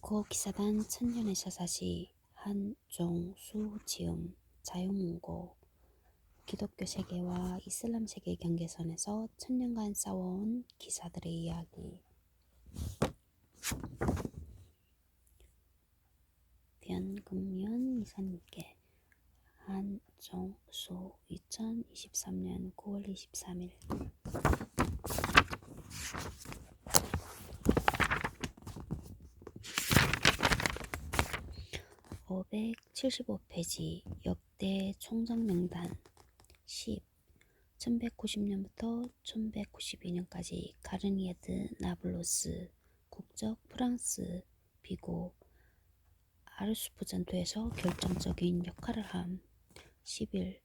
고 기사단 천년의 서사시 한종수 지음 자유문고 기독교 세계와 이슬람 세계의 경계선에서 천년간 싸워온 기사들의 이야기. 변금연 이사님께 한종수 2023년 9월 23일 575페이지 역대 총장 명단 10. 1190년부터 1192년까지 가르니에드 나블로스 국적 프랑스 비고 아르수프 전투에서 결정적인 역할을 함. 11.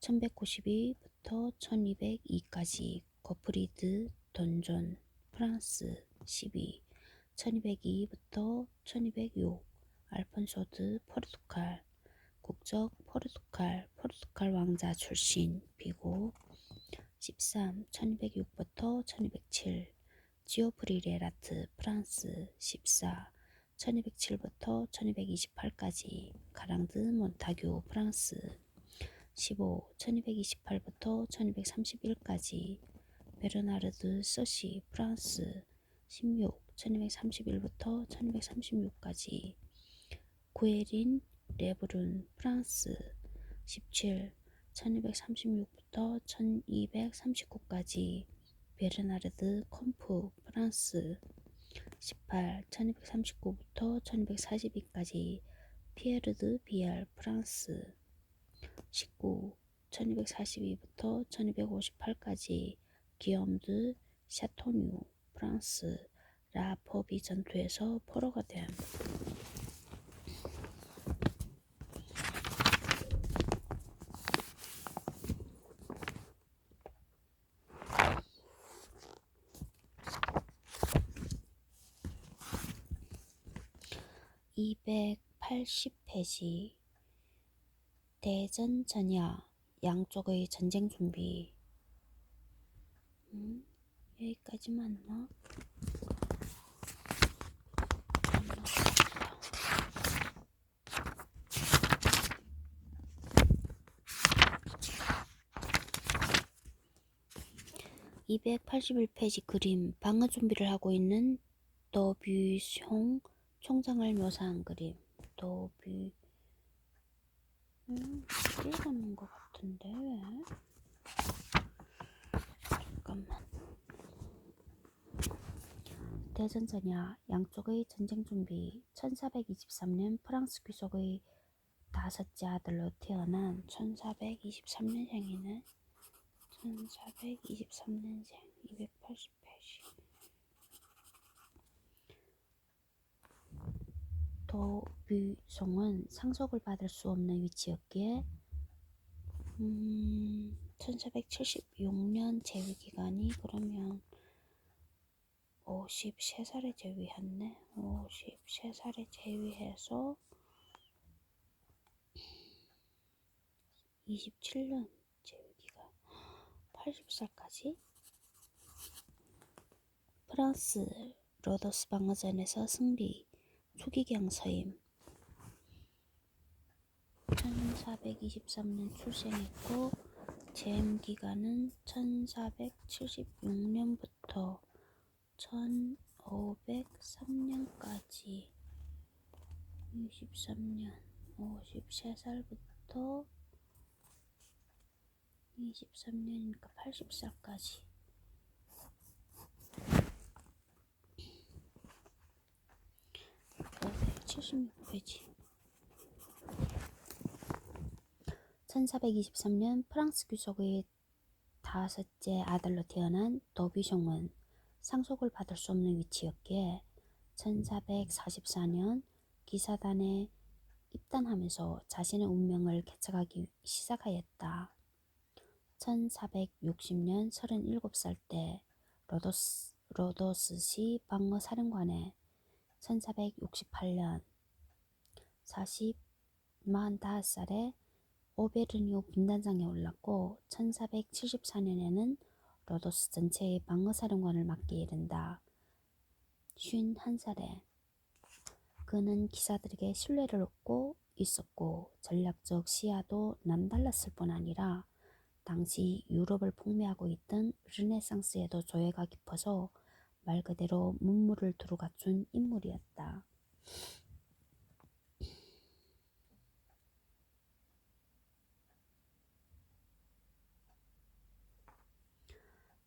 1192부터 1202까지 고프리드 돈존 프랑스 12. 1202부터 1206 알폰소드 포르투갈 국적 포르투갈 왕자 출신 비고 13. 1206부터 1207 지오프리레라트 프랑스 14. 1207부터 1228까지 가랑드 몬타규 프랑스 15. 1228부터 1231까지 베르나르드 서시 프랑스 16. 1231부터 1236까지 구에린 레브룬 프랑스 17. 1236부터 1239까지 베르나르드 콤프 프랑스 18. 1239부터 1242까지 피에르 드 비알 프랑스 19. 1242부터 1258까지 기욤 드 샤토뉴 프랑스 라포비 전투에서 포로가 됨. 280페이지 대전 전야 양쪽의 전쟁 준비. 여기까지 맞나? 281페이지 그림. 방어 준비를 하고 있는 더뷰숑 총장을 묘사한 그림. 더뷰 읽었는 것 같은데 왜? 잠깐만. 대전 전야 양쪽의 전쟁 준비. 1423년 프랑스 귀족의 다섯째 아들로 태어난 1423년생이네. 1423년생 280페이지. 도뷰송은 상속을 받을 수 없는 위치였기에 1476년 재위기간이 그러면 53살에 재위했네. 53살에 재위해서 27년 재위기간 80살까지 프랑스 로도스 방어전에서 승리 초기경 서임 1423년 출생했고 재임 기간은 1476년부터 1503년까지 23년 53살부터 23년이니까 80살까지 576페이지 1423년 프랑스 귀족의 다섯째 아들로 태어난 도뷰숑은 상속을 받을 수 없는 위치였기에 1444년 기사단에 입단하면서 자신의 운명을 개척하기 시작하였다. 1460년 37살 때 로도스시 방어사령관에 1468년 45살에 오베르뇨 분단장에 올랐고 1474년에는 로도스 전체의 방어사령관을 맡게 이른다. 51살에 그는 기사들에게 신뢰를 얻고 있었고 전략적 시야도 남달랐을 뿐 아니라 당시 유럽을 풍미하고 있던 르네상스에도 조예가 깊어서 말 그대로 문물을 두루 갖춘 인물이었다.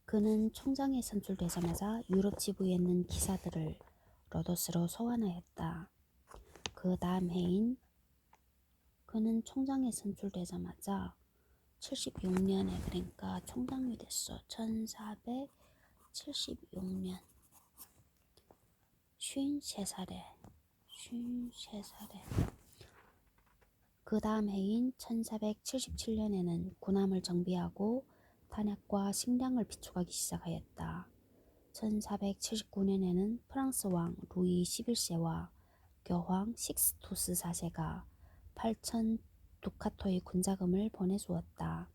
그는 총장에 선출되자마자 유럽 지부에 있는 기사들을 로더스로 소환하였다. 그 다음 해인 그는 총장에 선출되자마자 76년에 그러니까 총장이 됐어. 1476년 53살에 그 다음 해인 1477년에는 군함을 정비하고 탄약과 식량을 비축하기 시작하였다. 1479년에는 프랑스 왕 루이 11세와 교황 식스투스 4세가 8천 두카토의 군자금을 보내주었다.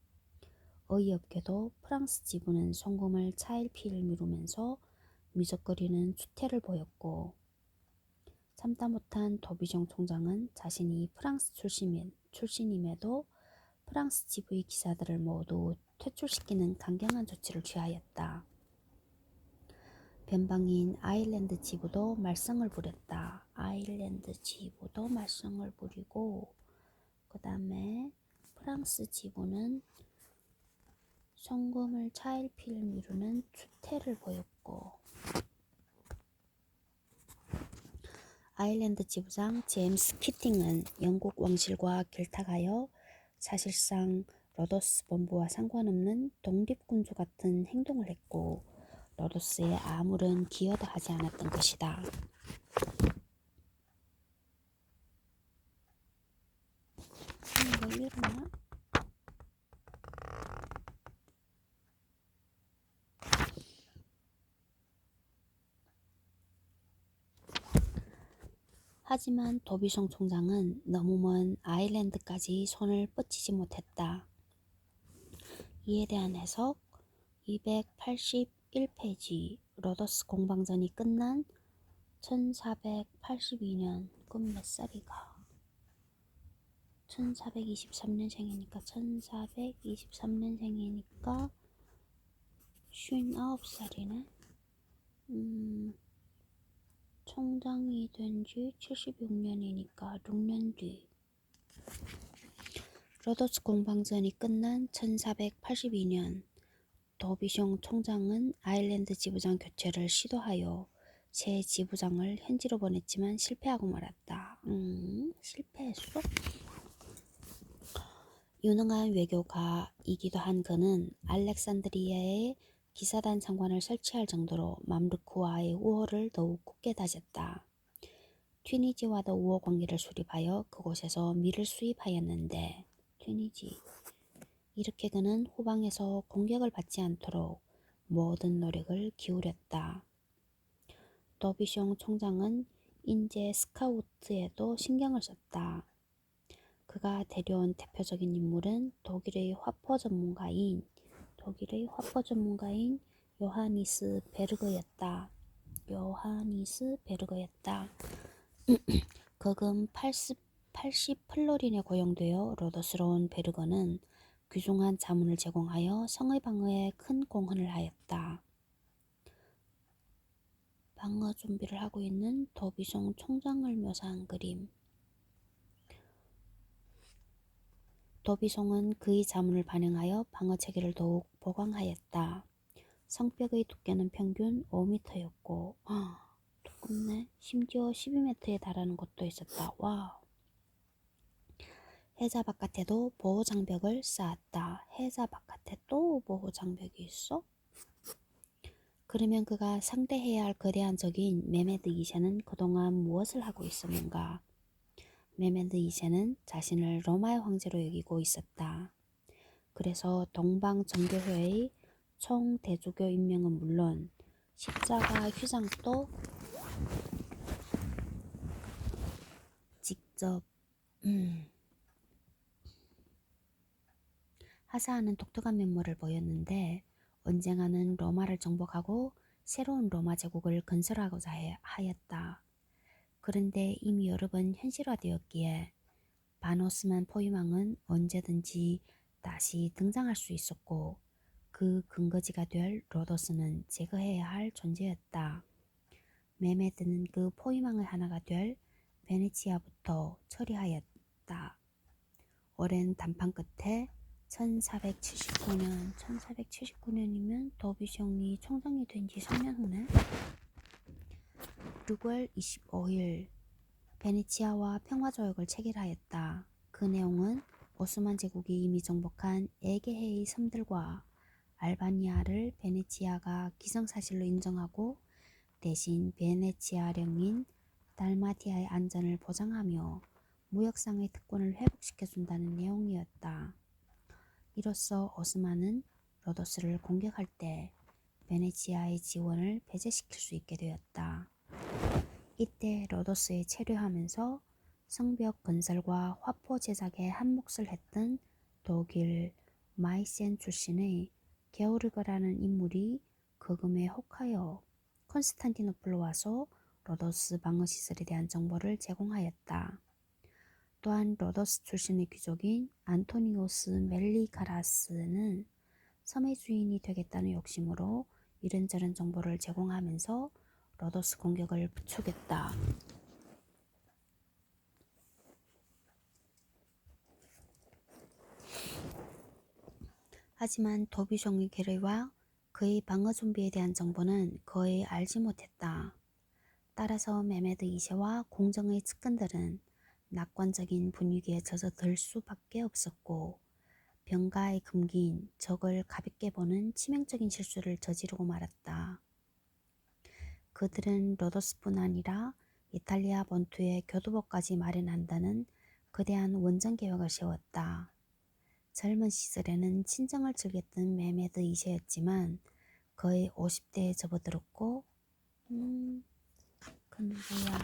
어이없게도 프랑스 지부는 송금을 차일피일 미루면서 미적거리는 추태를 보였고 참다 못한 도비종 총장은 자신이 프랑스 출신임에도 프랑스 지부의 기사들을 모두 퇴출시키는 강경한 조치를 취하였다. 변방인 아일랜드 지부도 말썽을 부렸다. 아일랜드 지부도 말썽을 부리고 그 다음에 프랑스 지부는 송금을 차일피일 미루는 추태를 보였고 아일랜드 지부장 제임스 키팅은 영국 왕실과 결탁하여 사실상 로더스 본부와 상관없는 독립군주 같은 행동을 했고 로더스에 아무런 기여도 하지 않았던 것이다. 왜 이러나? 하지만 도비송 총장은 너무 먼 아일랜드까지 손을 뻗치지 못했다. 이에 대한 해석 281페이지 로더스 공방전이 끝난 1482년 그럼 몇 살이가? 1423년생이니까 1423년생이니까 59살이네. 총장이 된 지 76년이니까 6년 뒤. 로더스 공방전이 끝난 1482년 도비숑 총장은 아일랜드 지부장 교체를 시도하여 새 지부장을 현지로 보냈지만 실패하고 말았다. 실패했어? 유능한 외교가이기도 한 그는 알렉산드리아에 기사단 장관을 설치할 정도로 맘루크와의 우호를 더욱 굳게 다졌다. 튀니지와도 우호 관계를 수립하여 그곳에서 밀을 수입하였는데 이렇게 그는 후방에서 공격을 받지 않도록 모든 노력을 기울였다. 도비숑 총장은 인제 스카우트에도 신경을 썼다. 그가 데려온 대표적인 인물은 독일의 화포 전문가인 요하니스 베르거였다. 거금 80플로린에 고용되어 로더스로 온 베르거는 귀중한 자문을 제공하여 성의 방어에 큰 공헌을 하였다. 방어 준비를 하고 있는 도비숑 총장을 묘사한 그림. 도비숑은 그의 자문을 반영하여 방어 체계를 더욱 보강하였다. 성벽의 두께는 평균 5m였고 두껍네. 심지어 12m에 달하는 곳도 있었다. 와. 해자 바깥에도 보호장벽을 쌓았다. 해자 바깥에 또 보호장벽이 있어? 그러면 그가 상대해야 할 거대한 적인 메메드 2세는 그동안 무엇을 하고 있었는가? 메메드 2세는 자신을 로마의 황제로 여기고 있었다. 그래서 동방 정교회의 총대주교 임명은 물론 십자가 휘장도 직접 하사하는 독특한 면모를 보였는데 언젠가는 로마를 정복하고 새로운 로마 제국을 건설하고자 하였다. 그런데 이미 여러 번 현실화되었기에 반오스만 포위망은 언제든지 다시 등장할 수 있었고 그 근거지가 될 로도스는 제거해야 할 존재였다. 메메드는 그 포위망의 하나가 될 베네치아부터 처리하였다. 오랜 담판 끝에 1479년이면 도비숑이 총장이 된 지 3년 후네. 6월 25일 베네치아와 평화조약을 체결하였다. 그 내용은 오스만 제국이 이미 정복한 에게해의 섬들과 알바니아를 베네치아가 기정사실로 인정하고 대신 베네치아령인 달마티아의 안전을 보장하며 무역상의 특권을 회복시켜준다는 내용이었다. 이로써 오스만은 로도스를 공격할 때 베네치아의 지원을 배제시킬 수 있게 되었다. 이때 로도스에 체류하면서 성벽 건설과 화포 제작에 한몫을 했던 독일 마이센 출신의 게오르거라는 인물이 거금에 혹하여 콘스탄티노플로 와서 로도스 방어시설에 대한 정보를 제공하였다. 또한 로도스 출신의 귀족인 안토니오스 멜리카라스는 섬의 주인이 되겠다는 욕심으로 이런저런 정보를 제공하면서 로도스 공격을 부추겼다. 하지만 도비숑의 괴뢰와 그의 방어 준비에 대한 정보는 거의 알지 못했다. 따라서 메메드 2세와 공정의 측근들은 낙관적인 분위기에 젖어들 수밖에 없었고 병가의 금기인 적을 가볍게 보는 치명적인 실수를 저지르고 말았다. 그들은 로도스뿐 아니라 이탈리아 본토에 교두보까지 마련한다는 거대한 원전 계획을 세웠다. 젊은 시절에는 친정을 즐겼던 메메드 2세였지만 거의 50대에 접어들었고 그 누구야?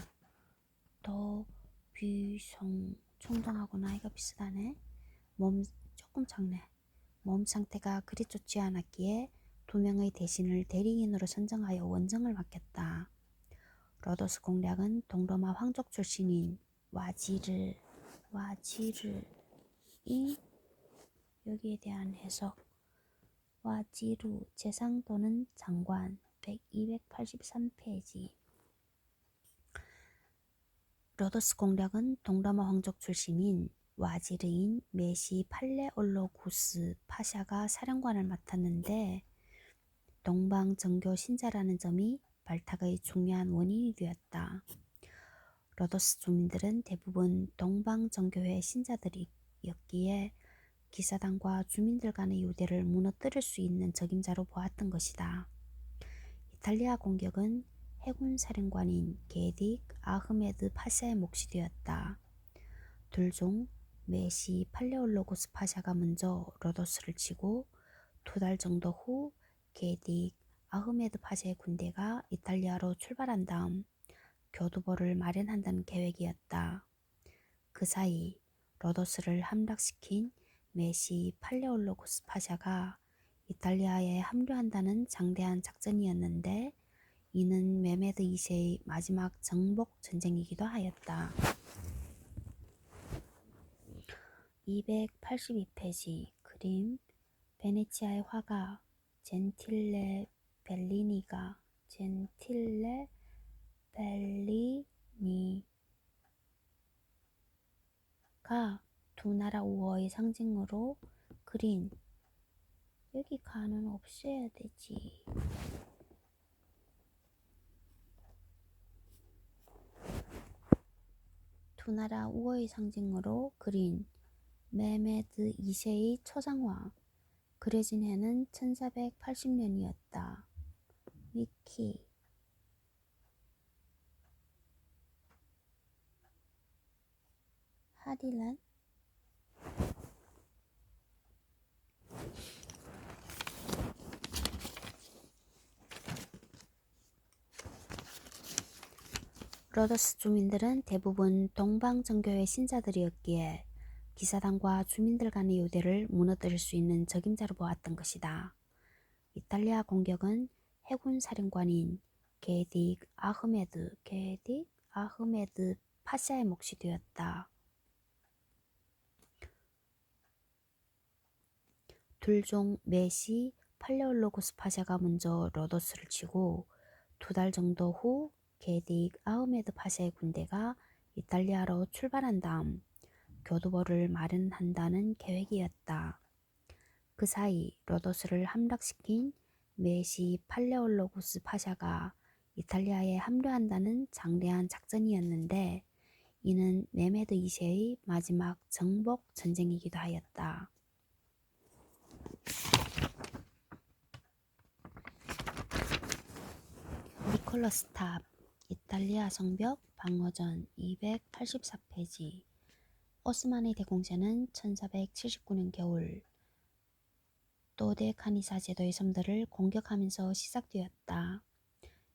도뷔숑 총장하고 나이가 비슷하네. 몸 조금 작네. 몸 상태가 그리 좋지 않았기에 2명의 대신을 대리인으로 선정하여 원정을 맡겼다. 로도스 공략은 동로마 황족 출신인 와지르이 여기에 대한 해석 와지루 재상 또는 장관 283페이지 로도스 공략은 동로마 황족 출신인 와지르인 메시 팔레올로구스 파샤가 사령관을 맡았는데 동방 정교 신자라는 점이 발탁의 중요한 원인이 되었다. 로도스 주민들은 대부분 동방 정교회 신자들이었기에 기사단과 주민들 간의 유대를 무너뜨릴 수 있는 적임자로 보았던 것이다. 이탈리아 공격은 해군 사령관인 게딕 아흐메드 파샤의 몫이 되었다. 둘 중 메시 팔레올로고스 파샤가 먼저 로도스를 치고 2달 정도 후 게딕 아흐메드 파샤의 군대가 이탈리아로 출발한 다음 교두보를 마련한다는 계획이었다. 그 사이 로도스를 함락시킨 메시 팔레올로고스 파샤가 이탈리아에 합류한다는 장대한 작전이었는데 이는 메메드 2세의 마지막 정복 전쟁이기도 하였다. 282페이지 그림 베네치아의 화가 젠틸레 벨리니가 두 나라 우호의 상징으로 그린 여기 가는 없애야 되지. 두 나라 우호의 상징으로 그린 메메드 2세의 초장화 그려진 해는 1480년이었다. 위키 하디란 로도스 주민들은 대부분 동방정교회 신자들이었기에 기사단과 주민들 간의 유대를 무너뜨릴 수 있는 적임자로 보았던 것이다. 이탈리아 공격은 해군 사령관인 게딕 아흐메드 파샤의 몫이 되었다. 둘중 메시 팔레올로구스 파샤가 먼저 로도스를 치고 2달 정도 후 게딕 아흐메드 파샤의 군대가 이탈리아로 출발한 다음 교두보를 마련한다는 계획이었다. 그 사이 로도스를 함락시킨 메시 팔레올로구스 파샤가 이탈리아에 합류한다는 장대한 작전이었는데 이는 메메드 2세의 마지막 정복 전쟁이기도 하였다. 니콜러스 탑 이탈리아 성벽 방어전 284페이지 오스만의 대공세는 1479년 겨울 도데카니사 제도의 섬들을 공격하면서 시작되었다.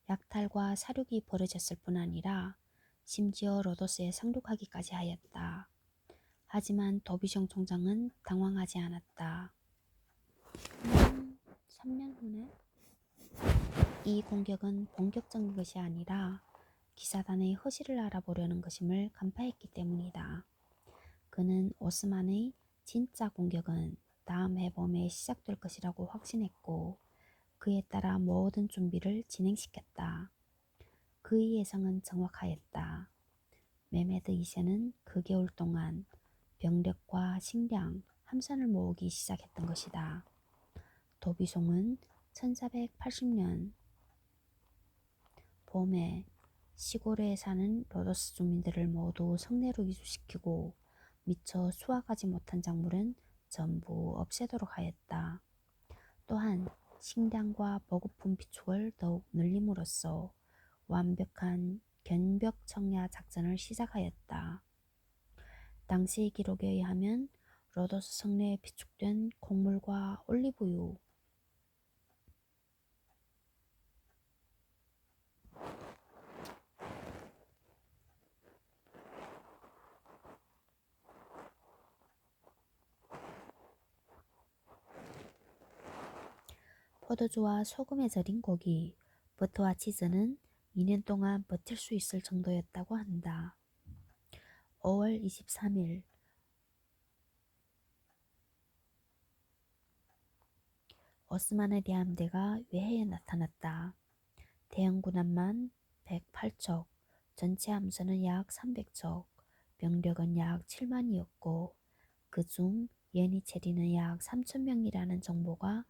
약탈과 사륙이 벌어졌을 뿐 아니라 심지어 로도스에 상륙하기까지 하였다. 하지만 도비숑 총장은 당황하지 않았다. 3년 후네? 이 공격은 본격적인 것이 아니라 기사단의 허실을 알아보려는 것임을 간파했기 때문이다. 그는 오스만의 진짜 공격은 다음 해봄에 시작될 것이라고 확신했고 그에 따라 모든 준비를 진행시켰다. 그의 예상은 정확하였다. 메메드 2세는 그 겨울 동안 병력과 식량, 함선을 모으기 시작했던 것이다. 도비송은 1480년 봄에 시골에 사는 로도스 주민들을 모두 성내로 이주시키고 미처 수확하지 못한 작물은 전부 없애도록 하였다. 또한 식량과 보급품 비축을 더욱 늘림으로써 완벽한 견벽청야 작전을 시작하였다. 당시의 기록에 의하면 로도스 성내에 비축된 곡물과 올리브유, 포도주와 소금에 절인 고기, 버터와 치즈는 2년 동안 버틸 수 있을 정도였다고 한다. 5월 23일 오스만에 대한 함대가 외해에 나타났다. 대형 군함만 108척, 전체 함선은 약 300척, 병력은 약 7만이었고 그중 예니체리는 약 3,000명이라는 정보가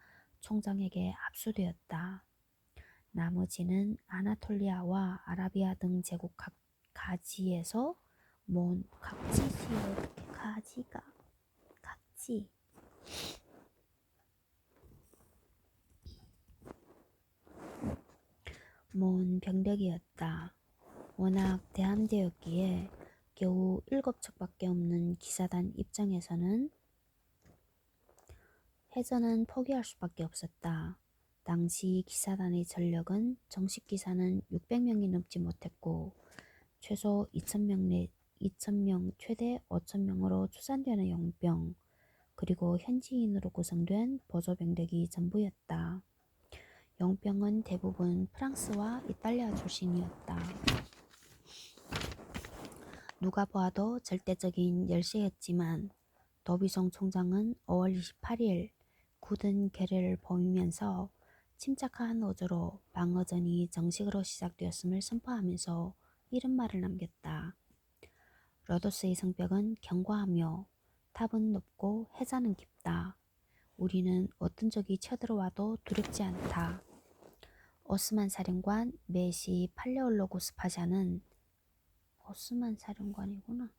총장에게 압수되었다. 나머지는 아나톨리아와 아라비아 등 제국 각지에서 모은 각지 모은 병력이었다. 워낙 대함대였기에 겨우 7척밖에 없는 기사단 입장에서는 해전은 포기할 수밖에 없었다. 당시 기사단의 전력은 정식 기사는 600명이 넘지 못했고 최소 2,000명 최대 5,000명으로 추산되는 용병 그리고 현지인으로 구성된 보조병력이 전부였다. 용병은 대부분 프랑스와 이탈리아 출신이었다. 누가 보아도 절대적인 열세였지만 도비송 총장은 5월 28일 굳은 결의를 보이면서 침착한 어조로 방어전이 정식으로 시작되었음을 선포하면서 이런 말을 남겼다. 로도스의 성벽은 견고하며 탑은 높고 해자는 깊다. 우리는 어떤 적이 쳐들어와도 두렵지 않다. 오스만 사령관 메시 팔레올로구스 파샤는 오스만 사령관이구나.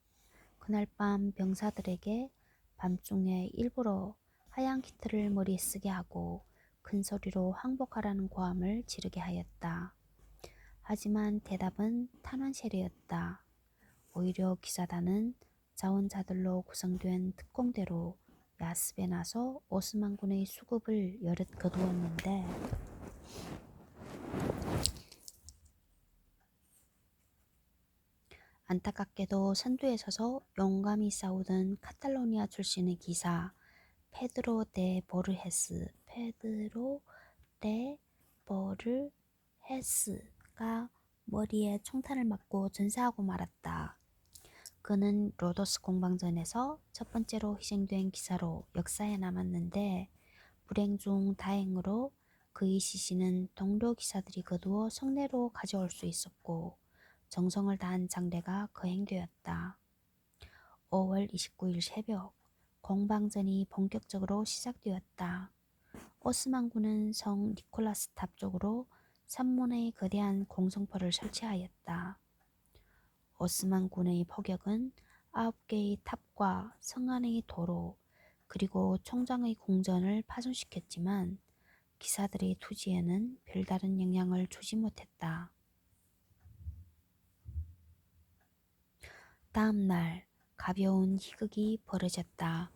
그날 밤 병사들에게 밤중에 일부러 하얀 키트를 머리에 쓰게 하고 큰 소리로 항복하라는 고함을 지르게 하였다. 하지만 대답은 탄환셀이었다. 오히려 기사단은 자원자들로 구성된 특공대로 야습에 나서 오스만군의 수급을 여럿 거두었는데 안타깝게도 선두에 서서 용감히 싸우던 카탈로니아 출신의 기사 페드로 데 보르헤스가 머리에 총탄을 맞고 전사하고 말았다. 그는 로더스 공방전에서 첫 번째로 희생된 기사로 역사에 남았는데 불행 중 다행으로 그의 시신은 동료 기사들이 거두어 성내로 가져올 수 있었고 정성을 다한 장례가 거행되었다. 5월 29일 새벽 공방전이 본격적으로 시작되었다. 오스만군은 성 니콜라스 탑 쪽으로 산문의 거대한 공성포를 설치하였다. 오스만군의 포격은 9개의 탑과 성 안의 도로 그리고 총장의 궁전을 파손시켰지만 기사들의 투지에는 별다른 영향을 주지 못했다. 다음 날 가벼운 희극이 벌어졌다.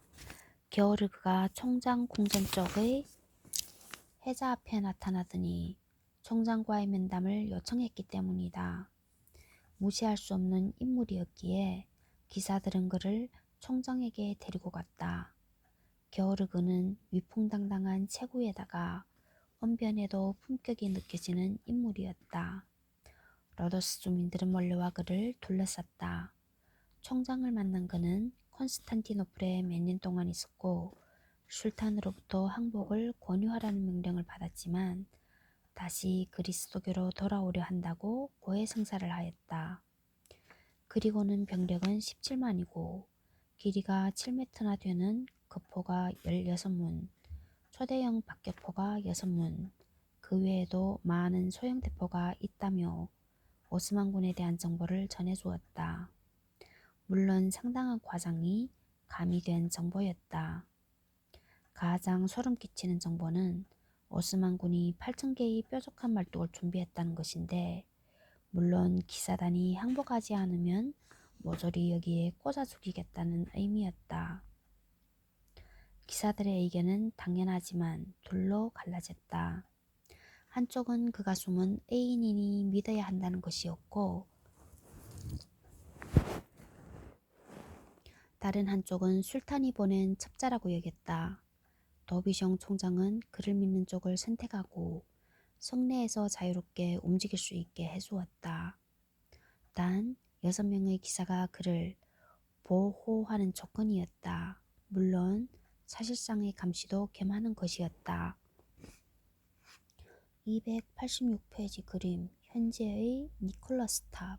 게오르그가 총장 궁전 쪽의 해자 앞에 나타나더니 총장과의 면담을 요청했기 때문이다. 무시할 수 없는 인물이었기에 기사들은 그를 총장에게 데리고 갔다. 게오르그는 위풍당당한 체구에다가 언변에도 품격이 느껴지는 인물이었다. 로더스 주민들은 몰려와 그를 둘러쌌다. 총장을 만난 그는 콘스탄티노플에 몇 년 동안 있었고 술탄으로부터 항복을 권유하라는 명령을 받았지만 다시 그리스도교로 돌아오려 한다고 고해성사를 하였다. 그리고는 병력은 17만이고 길이가 7m나 되는 거포가 16문, 초대형 박격포가 6문, 그 외에도 많은 소형 대포가 있다며 오스만군에 대한 정보를 전해주었다. 물론 상당한 과장이 가미된 정보였다. 가장 소름 끼치는 정보는 오스만군이 8,000개의 뾰족한 말뚝을 준비했다는 것인데 물론 기사단이 항복하지 않으면 모조리 여기에 꽂아 죽이겠다는 의미였다. 기사들의 의견은 당연하지만 둘로 갈라졌다. 한쪽은 그가 숨은 애인이니 믿어야 한다는 것이었고 다른 한쪽은 술탄이 보낸 첩자라고 여겼다. 더비숑 총장은 그를 믿는 쪽을 선택하고 성내에서 자유롭게 움직일 수 있게 해주었다. 단 6명의 기사가 그를 보호하는 조건이었다. 물론 사실상의 감시도 겸하는 것이었다. 286페이지 그림 현재의 니콜라스 탑.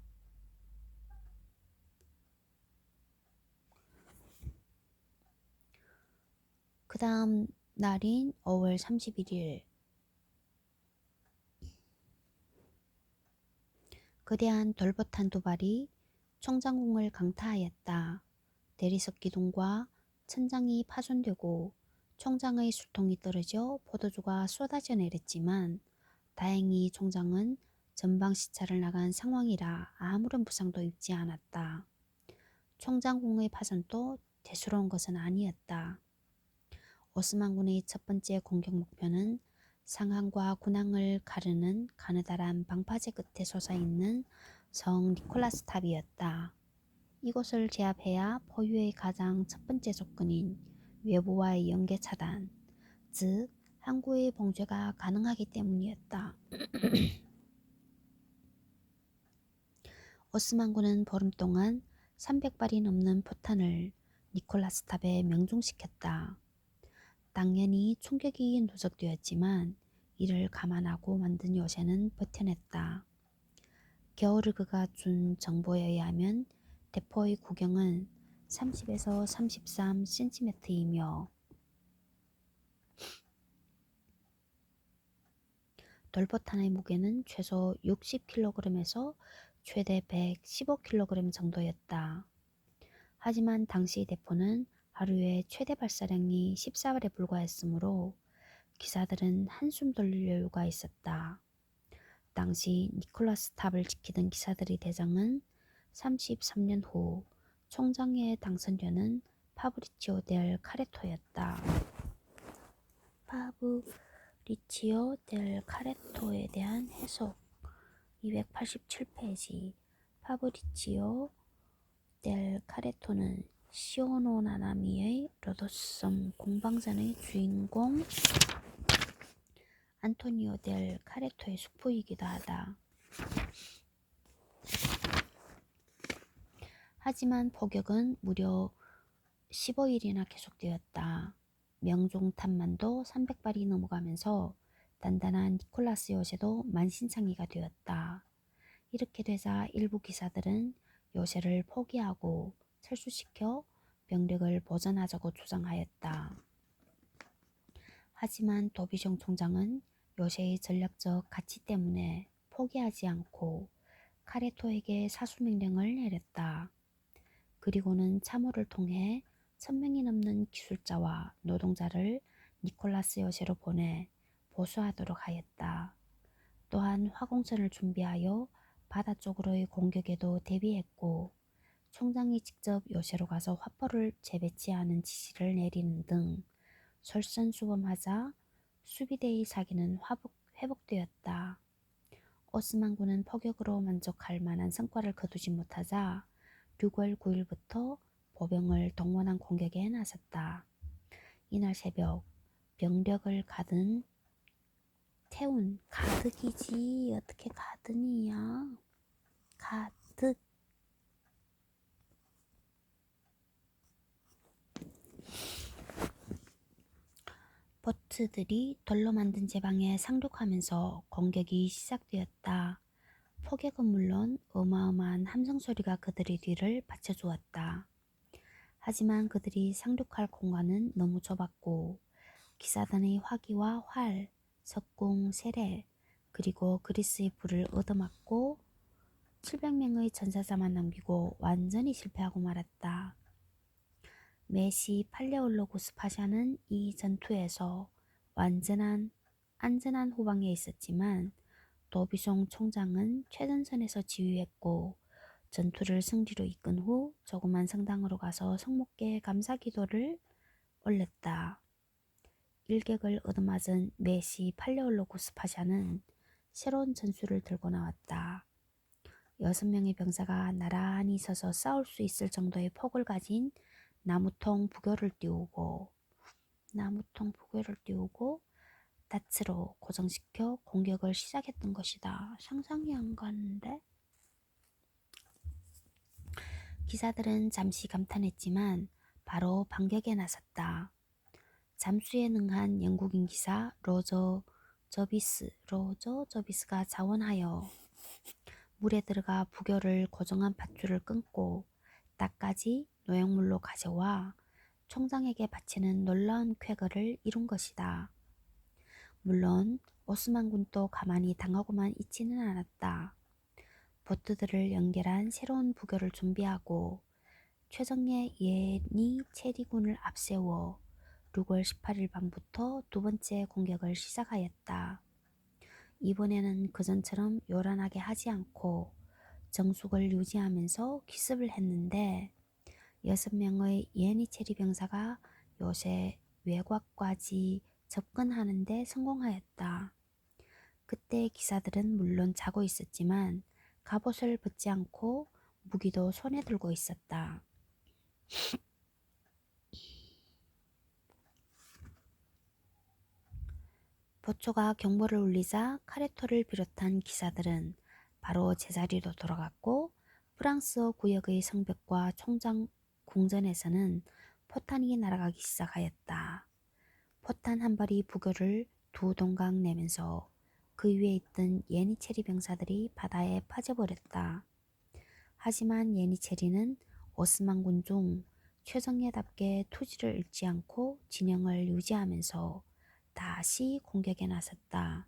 그 다음 날인 5월 31일 거대한 돌보탄 두 발이 총장궁을 강타하였다. 대리석 기둥과 천장이 파손되고 총장의 술통이 떨어져 포도주가 쏟아져 내렸지만 다행히 총장은 전방 시차를 나간 상황이라 아무런 부상도 입지 않았다. 총장궁의 파손도 대수로운 것은 아니었다. 오스만군의 첫 번째 공격 목표는 상항과 군항을 가르는 가느다란 방파제 끝에 솟아있는 성 니콜라스 탑이었다. 이곳을 제압해야 포유의 가장 첫 번째 조건인 외부와의 연계 차단, 즉 항구의 봉쇄가 가능하기 때문이었다. 오스만군은 보름 동안 300발이 넘는 포탄을 니콜라스 탑에 명중시켰다. 당연히 충격이 누적되었지만 이를 감안하고 만든 요새는 버텨냈다. 게오르그가 준 정보에 의하면 대포의 구경은 30에서 33cm이며 돌포탄의 무게는 최소 60kg에서 최대 115kg 정도였다. 하지만 당시 대포는 하루에 최대 발사량이 14발에 불과했으므로 기사들은 한숨 돌릴 여유가 있었다. 당시 니콜라스 탑을 지키던 기사들의 대장은 33년 후 총장에 당선되는 파브리치오 델 카레토였다. 파브리치오 델 카레토에 대한 해석 287페이지 파브리치오 델 카레토는 시오노 나나미의 로도섬 공방전의 주인공 안토니오 델 카레토의 숙부이기도 하다. 하지만 폭격은 무려 15일이나 계속되었다. 명종탄만도 300발이 넘어가면서 단단한 니콜라스 요새도 만신창이가 되었다. 이렇게 되자 일부 기사들은 요새를 포기하고 철수시켜 병력을 보전하자고 주장하였다. 하지만 도비종 총장은 요새의 전략적 가치 때문에 포기하지 않고 카레토에게 사수명령을 내렸다. 그리고는 참호를 통해 1000명이 넘는 기술자와 노동자를 니콜라스 요새로 보내 보수하도록 하였다. 또한 화공선을 준비하여 바다 쪽으로의 공격에도 대비했고 총장이 직접 요새로 가서 화포를 재배치하는 지시를 내리는 등 솔선수범하자 수비대의 사기는 회복되었다. 오스만군은 포격으로 만족할 만한 성과를 거두지 못하자 6월 9일부터 보병을 동원한 공격에 나섰다. 이날 새벽 병력을 태운 가득이지 어떻게 가든이야. 가득. 보트들이 돌로 만든 제방에 상륙하면서 공격이 시작되었다. 포격은 물론 어마어마한 함성 소리가 그들의 뒤를 받쳐주었다. 하지만 그들이 상륙할 공간은 너무 좁았고 기사단의 화기와 활, 석궁, 세례, 그리고 그리스의 불을 얻어맞고 700명의 전사자만 남기고 완전히 실패하고 말았다. 메시 팔레올로구스 파샤는 이 전투에서 안전한 후방에 있었지만 도비송 총장은 최전선에서 지휘했고 전투를 승리로 이끈 후 조그만 성당으로 가서 성목께 감사기도를 올렸다. 일격을 얻어맞은 메시 팔레올로구스 파샤는 새로운 전술을 들고 나왔다. 6명의 병사가 나란히 서서 싸울 수 있을 정도의 폭을 가진 나무통 부교를 띄우고 닻으로 고정시켜 공격을 시작했던 것이다. 상상이 안 가는데? 기사들은 잠시 감탄했지만 바로 반격에 나섰다. 잠수에 능한 영국인 기사 로저 저비스가 자원하여 물에 들어가 부교를 고정한 밧줄을 끊고 딱까지 노역물로 가져와 총장에게 바치는 놀라운 쾌거를 이룬 것이다. 물론 오스만군도 가만히 당하고만 있지는 않았다. 보트들을 연결한 새로운 부교를 준비하고 최정예 예니 체리군을 앞세워 6월 18일 밤부터 두 번째 공격을 시작하였다. 이번에는 그전처럼 요란하게 하지 않고 정숙을 유지하면서 기습을 했는데 6명의 예니체리 병사가 요새 외곽까지 접근하는데 성공하였다. 그때 기사들은 물론 자고 있었지만 갑옷을 벗지 않고 무기도 손에 들고 있었다. 보초가 경보를 울리자 카레토를 비롯한 기사들은 바로 제자리로 돌아갔고 프랑스어 구역의 성벽과 총장 궁전에서는 포탄이 날아가기 시작하였다. 포탄 한 발이 부교를 두 동강 내면서 그 위에 있던 예니체리 병사들이 바다에 빠져버렸다. 하지만 예니체리는 오스만군 중 최정예답게 투지를 잃지 않고 진영을 유지하면서 다시 공격에 나섰다.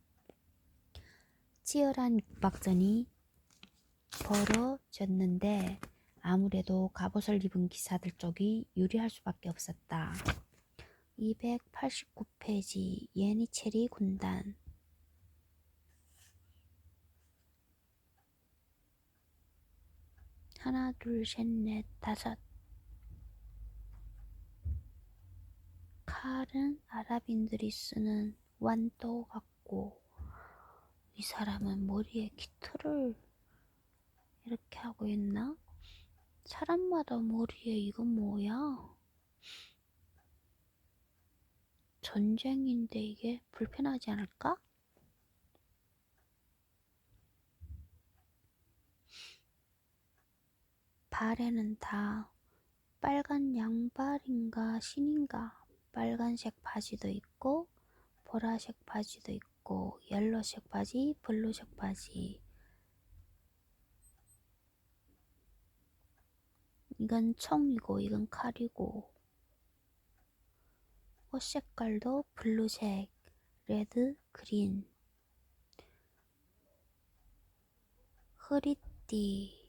치열한 육박전이 벌어졌는데 아무래도 갑옷을 입은 기사들 쪽이 유리할 수밖에 없었다. 289페이지 예니체리 군단. 하나, 둘, 셋, 넷, 다섯. 칼은 아랍인들이 쓰는 완도 같고 이 사람은 머리에 깃털을 이렇게 하고 있나? 사람마다 머리에 이건 뭐야? 전쟁인데 이게 불편하지 않을까? 발에는 다 빨간 양발인가 신인가 빨간색 바지도 있고 보라색 바지도 있고 옐로색 바지, 블루색 바지. 이건 총이고 이건 칼이고 옷 색깔도 블루색, 레드, 그린. 허리띠.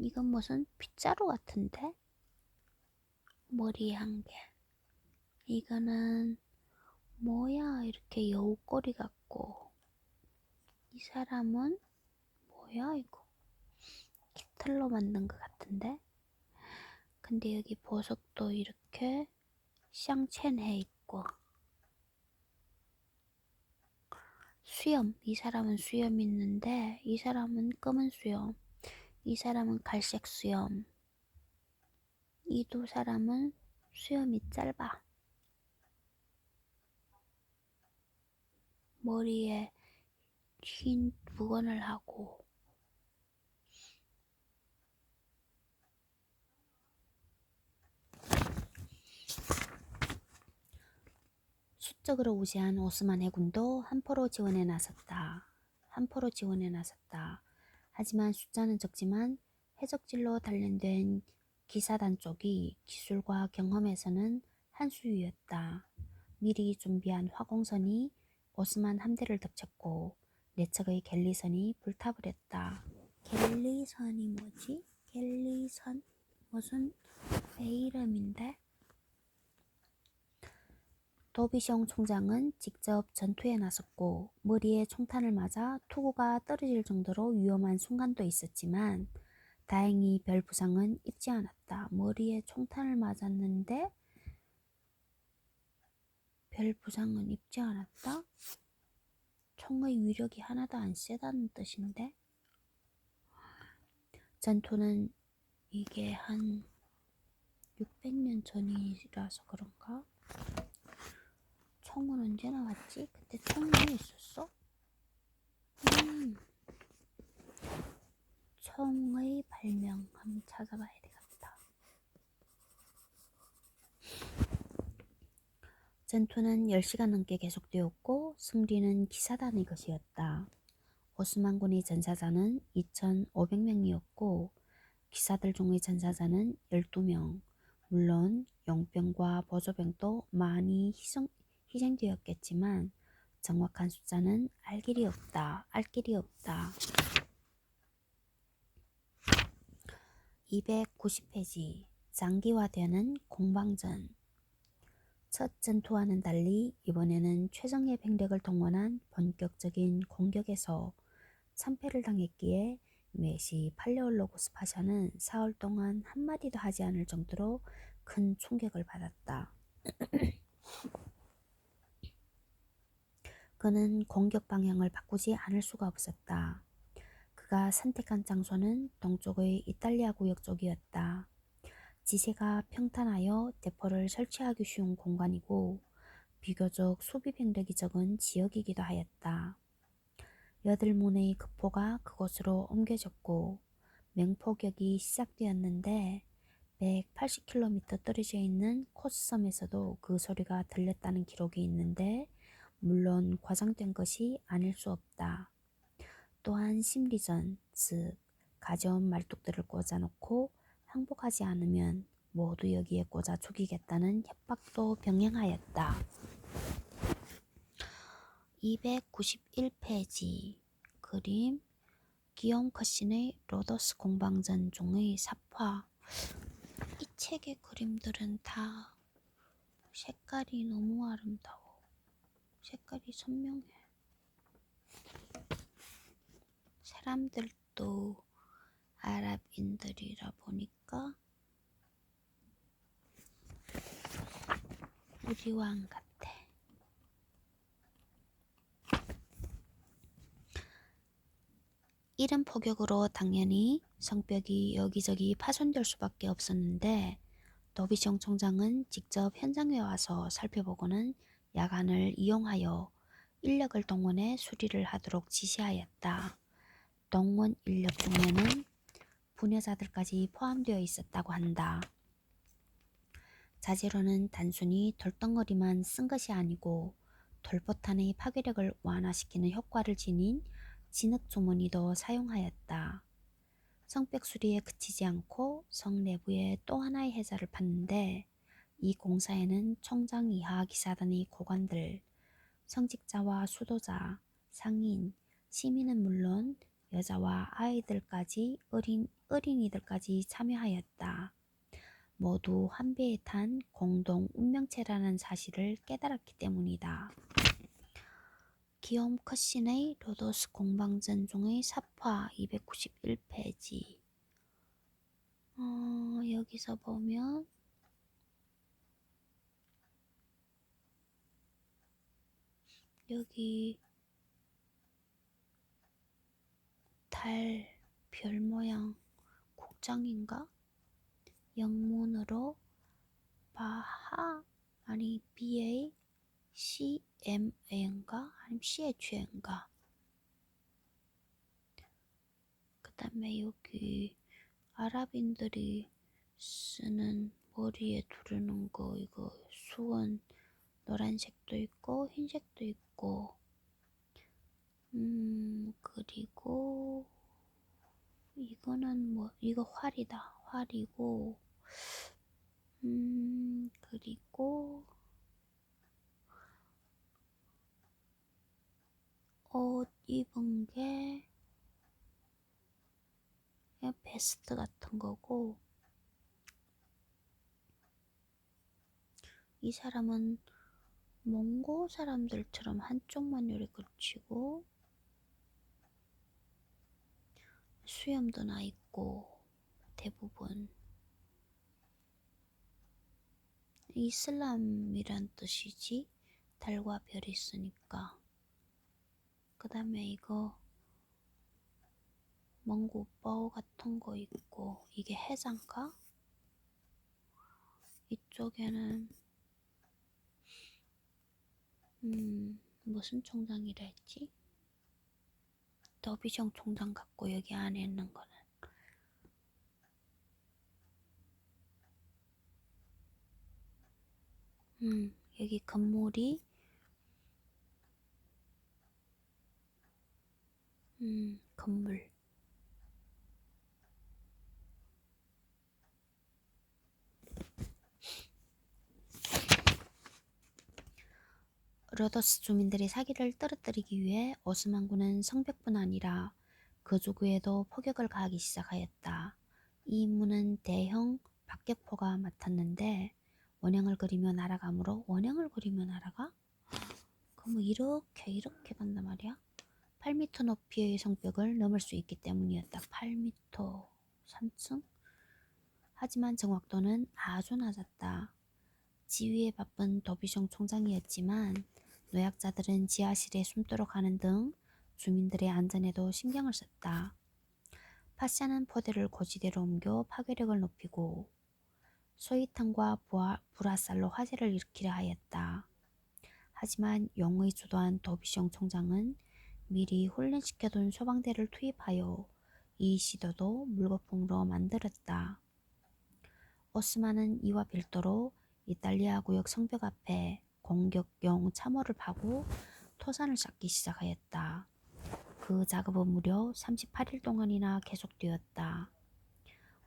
이건 무슨 빗자루 같은데? 머리에 한 개. 이거는 뭐야 이렇게 여우꼬리 같고. 이 사람은 뭐야 이거? 깃털로 만든 것 같은데? 근데 여기 보석도 이렇게 镶嵌해 있고. 수염. 이 사람은 수염 있는데 이 사람은 검은 수염. 이 사람은 갈색 수염. 이 두 사람은 수염이 짧아. 머리에 흰 두건을 하고. 수적으로 우세한 오스만 해군도 한포로 지원에 나섰다. 하지만 숫자는 적지만 해적질로 단련된 기사단 쪽이 기술과 경험에서는 한 수위였다. 미리 준비한 화공선이 오스만 함대를 덮쳤고 내척의 갤리선이 불타버렸다. 갤리선이 뭐지? 갤리선? 무슨 배 이름인데? 도비숑 총장은 직접 전투에 나섰고 머리에 총탄을 맞아 투구가 떨어질 정도로 위험한 순간도 있었지만 다행히 별 부상은 입지 않았다. 머리에 총탄을 맞았는데 별 부상은 입지 않았다? 총의 위력이 하나도 안 세다는 뜻인데? 전투는 이게 한 600년 전이라서 그런가? 총은 언제 나왔지? 그때 총이 왜 있었어? 총의 발명 한번 찾아봐야 되겠다. 전투는 10시간 넘게 계속되었고 승리는 기사단의 것이었다. 오스만군의 전사자는 2,500명이었고 기사들 중의 전사자는 12명. 물론 용병과 보조병도 많이 희생되었겠지만 정확한 숫자는 알 길이 없다. 290페이지. 장기화되는 공방전. 첫 전투와는 달리 이번에는 최정예 병력을 동원한 본격적인 공격에서 참패를 당했기에 메시 팔레올로고스 파샤는 사흘 동안 한마디도 하지 않을 정도로 큰 충격을 받았다. 그는 공격 방향을 바꾸지 않을 수가 없었다. 그가 선택한 장소는 동쪽의 이탈리아 구역 쪽이었다. 지세가 평탄하여 대포를 설치하기 쉬운 공간이고 비교적 수비 병력이 적은 지역이기도 하였다. 8문의 급포가 그곳으로 옮겨졌고 맹포격이 시작되었는데 180km 떨어져 있는 코스섬에서도 그 소리가 들렸다는 기록이 있는데 물론 과장된 것이 아닐 수 없다. 또한 심리전, 즉 가져온 말뚝들을 꽂아놓고 항복하지 않으면 모두 여기에 꽂아 죽이겠다는 협박도 병행하였다. 291페이지. 그림 기욤 커신의 로도스 공방전 중의 삽화. 이 책의 그림들은 다 색깔이 너무 아름다워. 색깔이 선명해. 사람들도 아랍인들이라 보니까 우리왕 같아. 이런 포격으로 당연히 성벽이 여기저기 파손될 수밖에 없었는데 도비숑 총장은 직접 현장에 와서 살펴보고는 야간을 이용하여 인력을 동원해 수리를 하도록 지시하였다. 동원 인력 중에는 부녀자들까지 포함되어 있었다고 한다. 자재로는 단순히 돌덩어리만 쓴 것이 아니고 돌포탄의 파괴력을 완화시키는 효과를 지닌 진흙 주머니도 사용하였다. 성벽 수리에 그치지 않고 성 내부에 또 하나의 해자를 팠는데 이 공사에는 총장 이하 기사단의 고관들, 성직자와 수도자, 상인, 시민은 물론 여자와 아이들까지 어린이들까지 참여하였다. 모두 한 배에 탄 공동 운명체라는 사실을 깨달았기 때문이다. 기욤 컷신의 로도스 공방전중의 사파 291페이지. 여기서 보면 여기 달, 별 모양 국장인가? 영문으로 바하 아니 BA CMA인가? 아니면 CHA인가? 그 다음에 여기 아랍인들이 쓰는 머리에 두르는 거 이거 수건 노란색도 있고 흰색도 있고 그리고 이거는 뭐 이거 활이다. 활이고 그리고 옷 입은 게 베스트 같은 거고 이 사람은 몽고 사람들처럼 한쪽만 요리 걸치고 수염도 나 있고 대부분 이슬람이란 뜻이지 달과 별이 있으니까. 그 다음에 이거 몽고바오 같은 거 있고 이게 해장가? 이쪽에는 무슨 총장이라 했지? 더비정 총장 같고 여기 안에 있는 거는 여기 건물이 건물 로더스 주민들의 사기를 떨어뜨리기 위해 오스만군은 성벽뿐 아니라 그 주구에도 포격을 가하기 시작하였다. 이 임무는 대형 박격포가 맡았는데 원형을 그리며 날아가므로 원형을 그리며 날아가? 그럼 이렇게 간단 말이야? 8m 높이의 성벽을 넘을 수 있기 때문이었다. 8m 3층? 하지만 정확도는 아주 낮았다. 지휘에 바쁜 도비종 총장이었지만 노약자들은 지하실에 숨도록 하는 등 주민들의 안전에도 신경을 썼다. 파샤는 포대를 고지대로 옮겨 파괴력을 높이고 소이탄과 불화살로 화재를 일으키려 하였다. 하지만 용의 주도한 도비종 총장은 미리 훈련시켜둔 소방대를 투입하여 이 시도도 물거품으로 만들었다. 오스만은 이와 별도로 이탈리아 구역 성벽 앞에 공격용 참호를 파고 토산을 쌓기 시작하였다. 그 작업은 무려 38일 동안이나 계속되었다.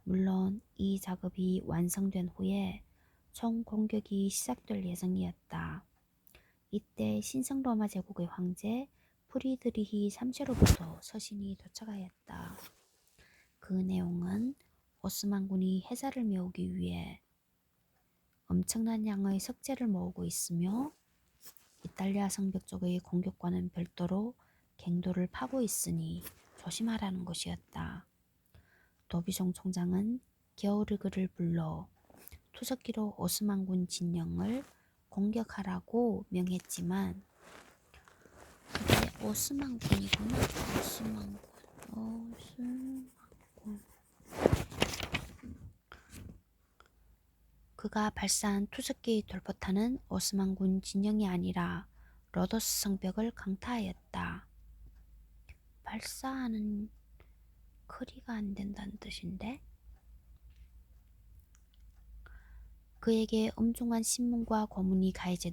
물론 이 작업이 완성된 후에 총 공격이 시작될 예정이었다. 이때 신성 로마 제국의 황제 프리드리히 3세로부터 서신이 도착하였다. 그 내용은 오스만군이 해자를 메우기 위해 엄청난 양의 석재를 모으고 있으며 이탈리아 성벽 쪽의 공격과는 별도로 갱도를 파고 있으니 조심하라는 것이었다. 도비종 총장은 게오르그를 불러 투석기로 오스만군 진영을 공격하라고 명했지만 이게 오스만군이구나. 오스만군. 그가 발사한 투석기 돌포탄은 오스만군 진영이 아니라 로도스 성벽을 강타하였다. 발사하는 거리가 안 된다는 뜻인데? 그에게 엄중한 신문과 고문이 가해졌다.